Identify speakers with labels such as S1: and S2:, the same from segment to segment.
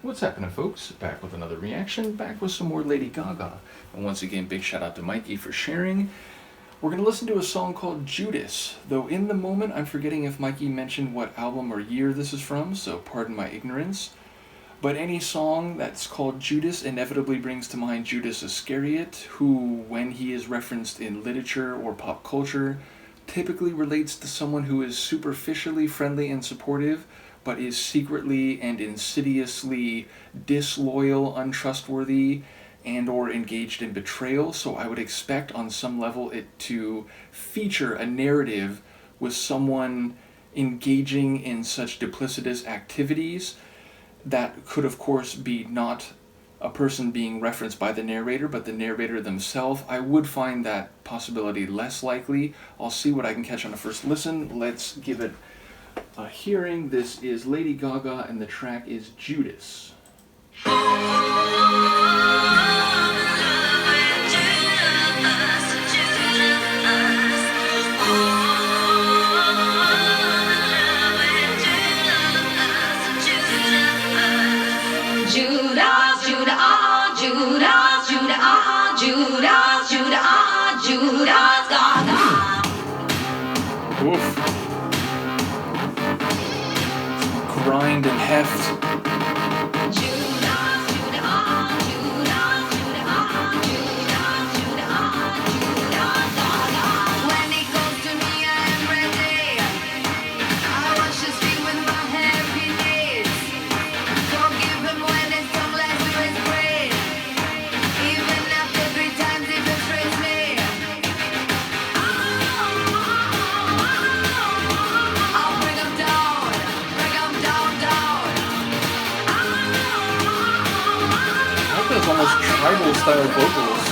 S1: What's happening, folks? Back with another reaction, back with some more Lady Gaga. And once again, big shout out to Mikey for sharing. We're going to listen to a song called Judas, though in the moment I'm forgetting if Mikey mentioned what album or year this is from, so pardon my ignorance. But any song that's called Judas inevitably brings to mind Judas Iscariot, who, when he is referenced in literature or pop culture, typically relates to someone who is superficially friendly and supportive, but is secretly and insidiously disloyal, untrustworthy, and or engaged in betrayal. So I would expect on some level it to feature a narrative with someone engaging in such duplicitous activities that could of course be not a person being referenced by the narrator, but the narrator themselves. I would find that possibility less likely. I'll see what I can catch on a first listen. Let's give it a hearing. This is Lady Gaga and the track is Judas.
S2: Judas, Gaga.
S1: Oof. Grind and heft. Almost tribal style vocals.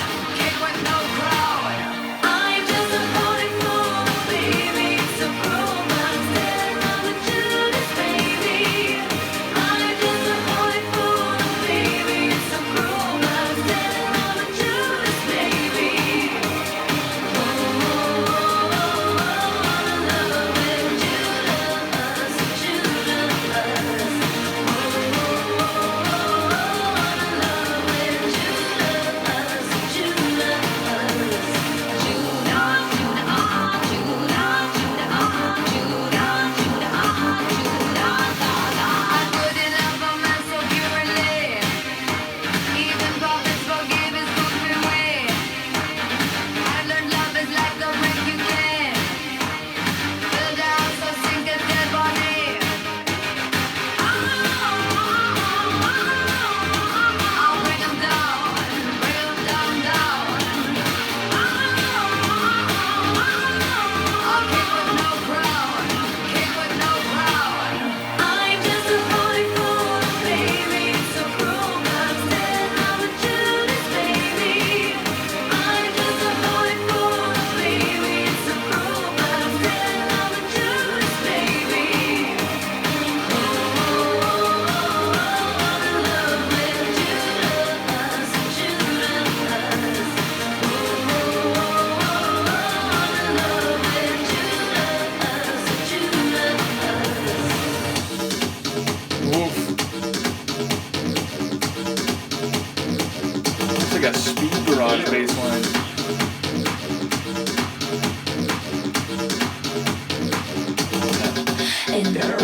S1: Like a speed garage bass line.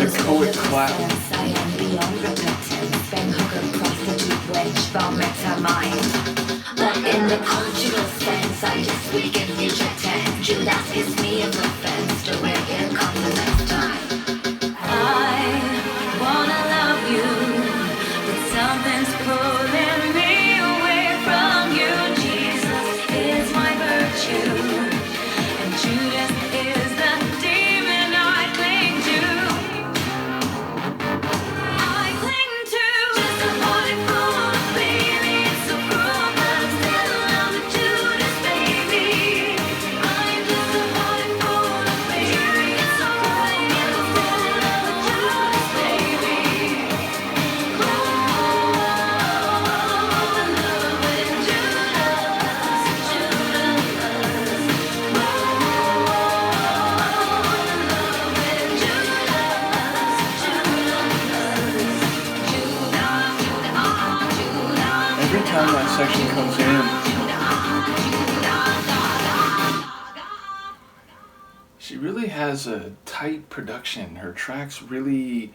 S1: Echoic clap.
S2: I am beyond repentance. Bang hooker, prostitute, wench, vomit her mind. But in the cultural sense, I just speak in future tense. Judas is me of offense. To where here comes the next time. I wanna love you, but something's pulling me away from you. Jesus is my virtue, and Judas is the demon I cling to. I cling to just a holy fool, baby. It's so cruel, but I'm still in love with Judas, baby. I'm just a holy fool.
S1: time that section comes in, she really has a tight production. Her tracks really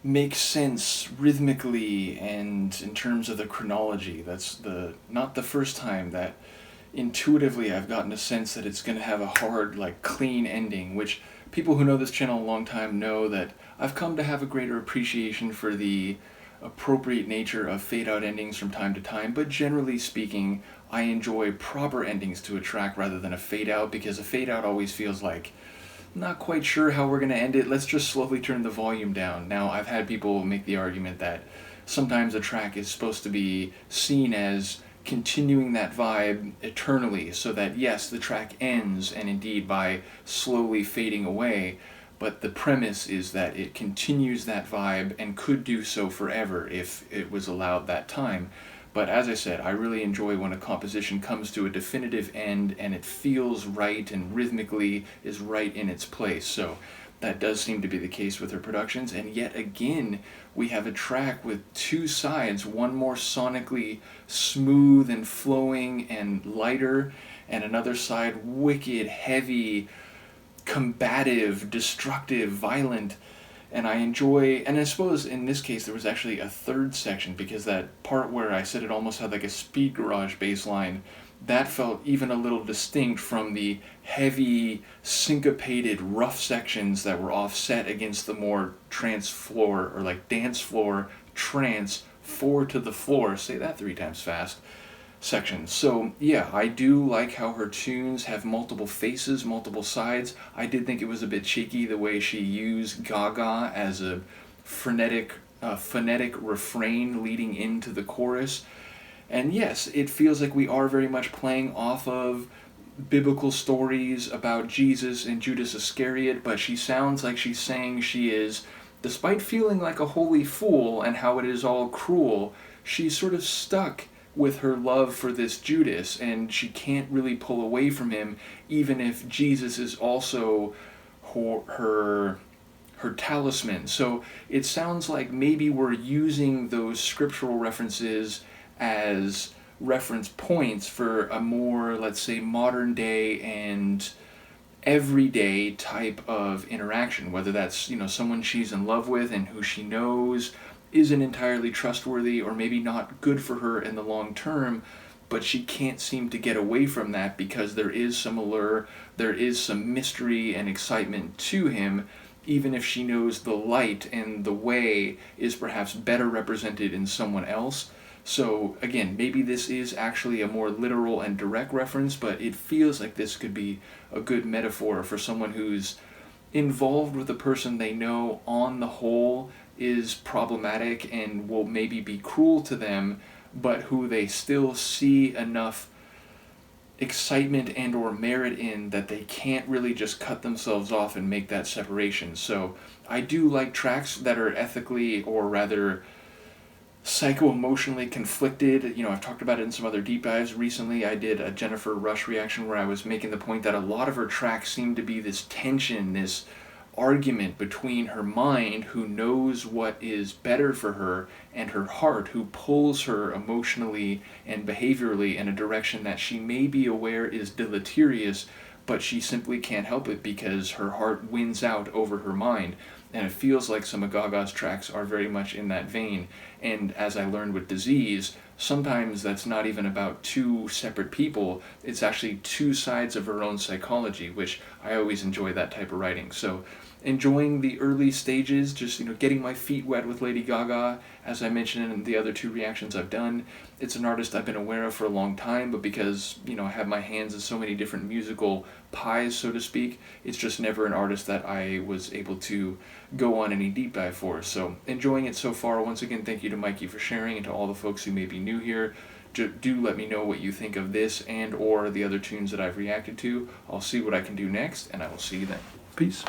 S1: make sense rhythmically and in terms of the chronology. That's not the first time that intuitively I've gotten a sense that it's going to have a hard, like, clean ending, which people who know this channel a long time know that I've come to have a greater appreciation for the appropriate nature of fade-out endings from time to time, but generally speaking, I enjoy proper endings to a track rather than a fade-out, because a fade-out always feels like, not quite sure how we're going to end it, let's just slowly turn the volume down. Now, I've had people make the argument that sometimes a track is supposed to be seen as continuing that vibe eternally, so that yes, the track ends, and indeed by slowly fading away, but the premise is that it continues that vibe and could do so forever if it was allowed that time. But as I said, I really enjoy when a composition comes to a definitive end and it feels right and rhythmically is right in its place. So that does seem to be the case with her productions, and yet again we have a track with two sides, one more sonically smooth and flowing and lighter, and another side wicked, heavy, combative, destructive, violent. And I enjoy, and I suppose in this case there was actually a third section, because that part where I said it almost had like a speed garage bass line, that felt even a little distinct from the heavy, syncopated, rough sections that were offset against the more trance floor, or like dance floor, trance, four to the floor, say that 3 times fast, sections. So yeah, I do like how her tunes have multiple faces, multiple sides. I did think it was a bit cheeky the way she used Gaga as a phonetic refrain leading into the chorus. And yes, it feels like we are very much playing off of biblical stories about Jesus and Judas Iscariot, but she sounds like she's saying she is, despite feeling like a holy fool and how it is all cruel, she's sort of stuck with her love for this Judas, and she can't really pull away from him, even if Jesus is also her talisman. So it sounds like maybe we're using those scriptural references as reference points for a more, let's say, modern day and everyday type of interaction, whether that's, someone she's in love with and who she knows isn't entirely trustworthy, or maybe not good for her in the long term, but she can't seem to get away from that because there is some allure, there is some mystery and excitement to him, even if she knows the light and the way is perhaps better represented in someone else. So again, maybe this is actually a more literal and direct reference, but it feels like this could be a good metaphor for someone who's involved with a person they know on the whole is problematic and will maybe be cruel to them, but who they still see enough excitement and or merit in that they can't really just cut themselves off and make that separation. So I do like tracks that are ethically, or rather psycho-emotionally conflicted. I've talked about it in some other deep dives. Recently I did a Jennifer Rush reaction where I was making the point that a lot of her tracks seem to be this tension, this argument between her mind, who knows what is better for her, and her heart, who pulls her emotionally and behaviorally in a direction that she may be aware is deleterious, but she simply can't help it because her heart wins out over her mind. And it feels like some of Gaga's tracks are very much in that vein. And as I learned with Disease, sometimes that's not even about two separate people, it's actually two sides of her own psychology, which I always enjoy that type of writing. So enjoying the early stages, just getting my feet wet with Lady Gaga, as I mentioned in the other 2 reactions I've done. It's an artist I've been aware of for a long time, but because I have my hands in so many different musical pies, so to speak, it's just never an artist that I was able to go on any deep dive for. So enjoying it so far. Once again, thank you to Mikey for sharing, and to all the folks who may be new here. Do let me know what you think of this and or the other tunes that I've reacted to. I'll see what I can do next, and I will see you then. Peace.